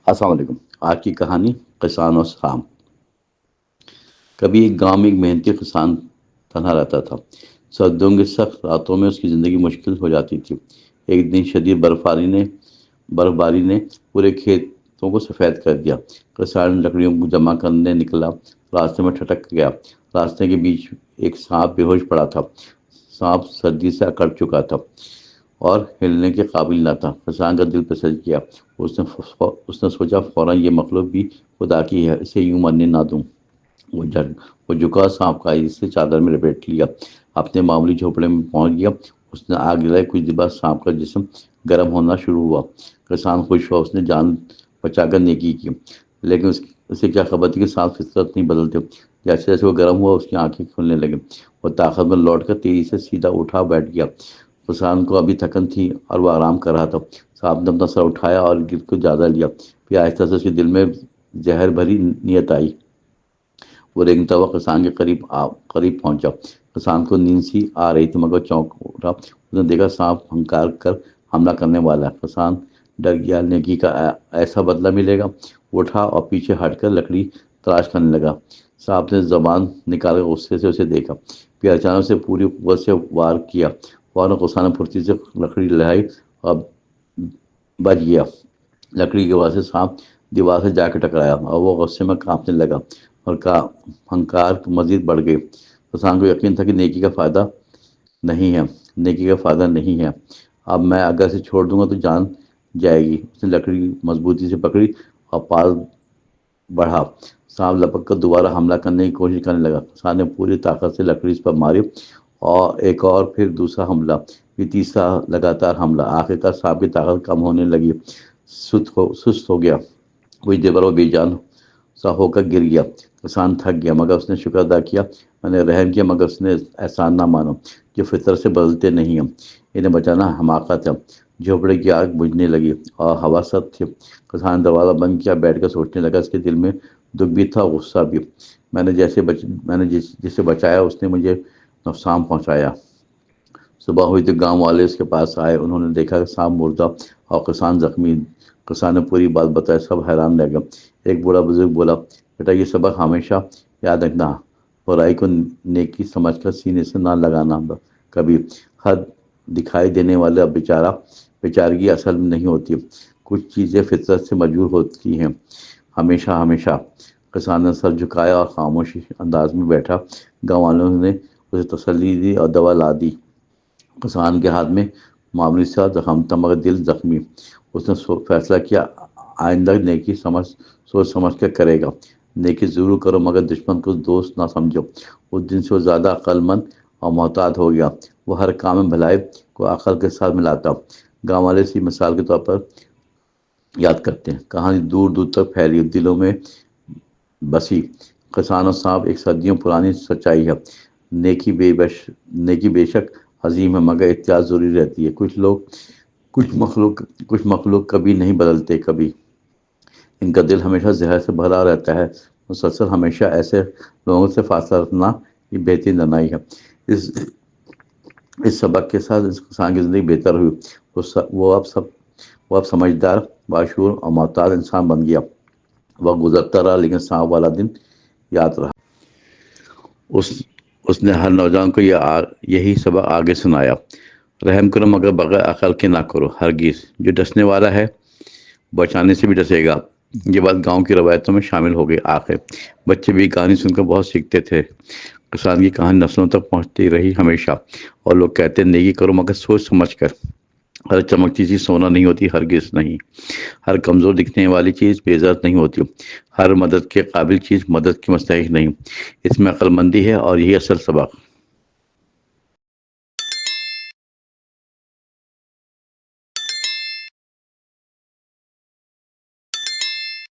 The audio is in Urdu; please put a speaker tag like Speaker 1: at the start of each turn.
Speaker 1: السلام علیکم۔ آج کی کہانی کسان اور سام۔ کبھی ایک گاؤں میں ایک محنتی کسان تنہا رہتا تھا۔ سردیوں کی سخت راتوں میں اس کی زندگی مشکل ہو جاتی تھی۔ ایک دن شدید برف باری نے پورے کھیتوں کو سفید کر دیا۔ کسان لکڑیوں کو جمع کرنے نکلا، راستے میں ٹھٹک گیا۔ راستے کے بیچ ایک سانپ بے ہوش پڑا تھا۔ سانپ سردی سے اکڑ چکا تھا اور ہلنے کے قابل نہ تھا۔ کسان کا دل پھسل گیا۔ اس نے سوچا فوراً یہ مخلوق بھی خدا کی ہے، اسے یوں مرنے نہ دوں۔ وہ جھکا، سانپ کا اسے چادر میں لپیٹ لیا، اپنے معمولی جھونپڑے میں پہنچ گیا۔ اس نے آگ جلائی۔ کچھ دیر بعد سانپ کا جسم گرم ہونا شروع ہوا۔ کسان خوش ہوا، اس نے جان بچا کر نیکی کی۔ لیکن اسے کیا خبر تھی کہ سانپ فطرت نہیں بدلتے۔ جیسے جیسے وہ گرم ہوا، اس کی آنکھیں کھلنے لگیں۔ وہ طاقت میں لوٹ کر تیزی سے سیدھا اٹھا بیٹھ گیا۔ کسان کو ابھی تھکن تھی اور وہ آرام کر رہا تھا۔ سانپ نے اپنا سر اٹھایا اور گرد کو جائزہ لیا، پھر آہستہ سے اس کے دل میں زہر بھری نیت آئی۔ وہ رینگتا ہوا کسان کے قریب پہنچا۔ کسان کو نیند سی آ رہی تھی مگر چونک اٹھا۔ اس نے دیکھا سانپ ہنکار کر حملہ کرنے والا ہے۔ کسان ڈر گیا، نیکی کا ایسا بدلہ ملے گا؟ وہ اٹھا اور پیچھے ہٹ کر لکڑی تلاش کرنے لگا۔ سانپ نے زبان نکال کر غصے سے اسے دیکھا، پھر اچانک سے پوری قوت سے وار کیا۔ فوراً کسان نے پھرتی سے لکڑی لہرائی اور بچ گیا۔ لکڑی کی وجہ سے سانپ دیوار سے جا کے ٹکرایا اور وہ غصے میں کانپنے لگا اور ہنکار مزید بڑھ گئی۔ کسان کو یقین تھا کہ نیکی کا فائدہ نہیں ہے۔ اب میں اگر اسے چھوڑ دوں گا تو جان جائے گی۔ اس نے لکڑی مضبوطی سے پکڑی اور پال بڑھا۔ سانپ لپک کر دوبارہ حملہ کرنے کی کوشش کرنے لگا۔ کسان نے پوری طاقت سے لکڑی اس پر ماری، اور ایک اور پھر دوسرا حملہ، پھر تیسرا لگاتار حملہ۔ آخرکار سانپ کی طاقت کم ہونے لگی، سست ہو گیا۔ کچھ دیر بعد وہ بے جان سا ہو کر گر گیا۔ کسان تھک گیا مگر اس نے شکر ادا کیا۔ میں نے رحم کیا مگر اس نے احسان نہ مانا، جو فطرت سے بدلتے نہیں ہیں۔ انہیں بچانا حماقت ہے۔ جھونپڑے کی آگ بجھنے لگی اور ہوا سرد تھی۔ کسان نے دروازہ بند کیا، بیٹھ کر سوچنے لگا۔ اس کے دل میں دکھ بھی تھا، غصہ بھی۔ میں نے جسے بچایا اس نے مجھے نقصان پہنچایا۔ صبح ہوئی تو گاؤں والے اس کے پاس آئے۔ انہوں نے دیکھا کہ سانپ مردہ اور کسان زخمی۔ کسان نے پوری بات بتائی، سب حیران رہ گئے۔ ایک بوڑھا بزرگ بولا، بیٹا یہ سبق ہمیشہ یاد رکھنا، برائی کو نیکی سمجھ کر سینے سے نہ لگانا کبھی۔ ہر دکھائی دینے والا بیچارگی اصل میں نہیں ہوتی۔ کچھ چیزیں فطرت سے مجبور ہوتی ہیں۔ ہمیشہ۔ کسان نے سر جھکایا اور خاموش انداز میں بیٹھا۔ گاؤں والوں نے اسے تسلی دی اور دوا لا دی۔ کسان کے ہاتھ میں معمولی سا زخم تھا مگر دل زخمی۔ اس نے فیصلہ کیا، آئندہ نیکی سوچ سمجھ کر کرے گا۔ نیکی ضرور کرو مگر دشمن کو دوست نہ سمجھو۔ اس دن سے وہ زیادہ عقل مند اور محتاط ہو گیا۔ وہ ہر کام میں بھلائی کو عقل کے ساتھ ملاتا۔ گاؤں والے اسی مثال کے طور پر یاد کرتے ہیں۔ کہانی دور دور تک پھیلی، دلوں میں بسی۔ کسان اور سانپ ایک صدیوں پرانی سچائی ہے۔ نیکی بے شک عظیم ہے مگر احتیاط ضروری رہتی ہے۔ کچھ مخلوق کبھی نہیں بدلتے، کبھی ان کا دل ہمیشہ زہر سے بھرا رہتا ہے۔ مسلسل ہمیشہ ایسے لوگوں سے فاصلہ رکھنا یہ بہترین رہنمائی ہے۔ اس سبق کے ساتھ اس کسان کی زندگی بہتر ہوئی۔ وہ اب سمجھدار، باشعور اور محتاط انسان بن گیا۔ وقت گزرتا رہا لیکن سانپ والا دن یاد رہا۔ اس نے ہر نوجوان کو یہی سبق آگے سنایا، رحم کرو مگر بغیر عقل کے نہ کرو، ہرگز۔ جو ڈسنے والا ہے بچانے سے بھی ڈسے گا۔ یہ بات گاؤں کی روایتوں میں شامل ہو گئی۔ آخر بچے بھی کہانی سن کر بہت سیکھتے تھے۔ کسان کی کہانی نسلوں تک پہنچتی رہی ہمیشہ، اور لوگ کہتے ہیں نیکی کرو مگر سوچ سمجھ کر۔ ہر چمکتی چیز سونا نہیں ہوتی، ہرگز نہیں۔ ہر کمزور دکھنے والی چیز بے عزت نہیں ہوتی۔ ہر مدد کے قابل چیز مدد کی مستحق نہیں۔ اس میں عقل مندی ہے اور یہی اصل سبق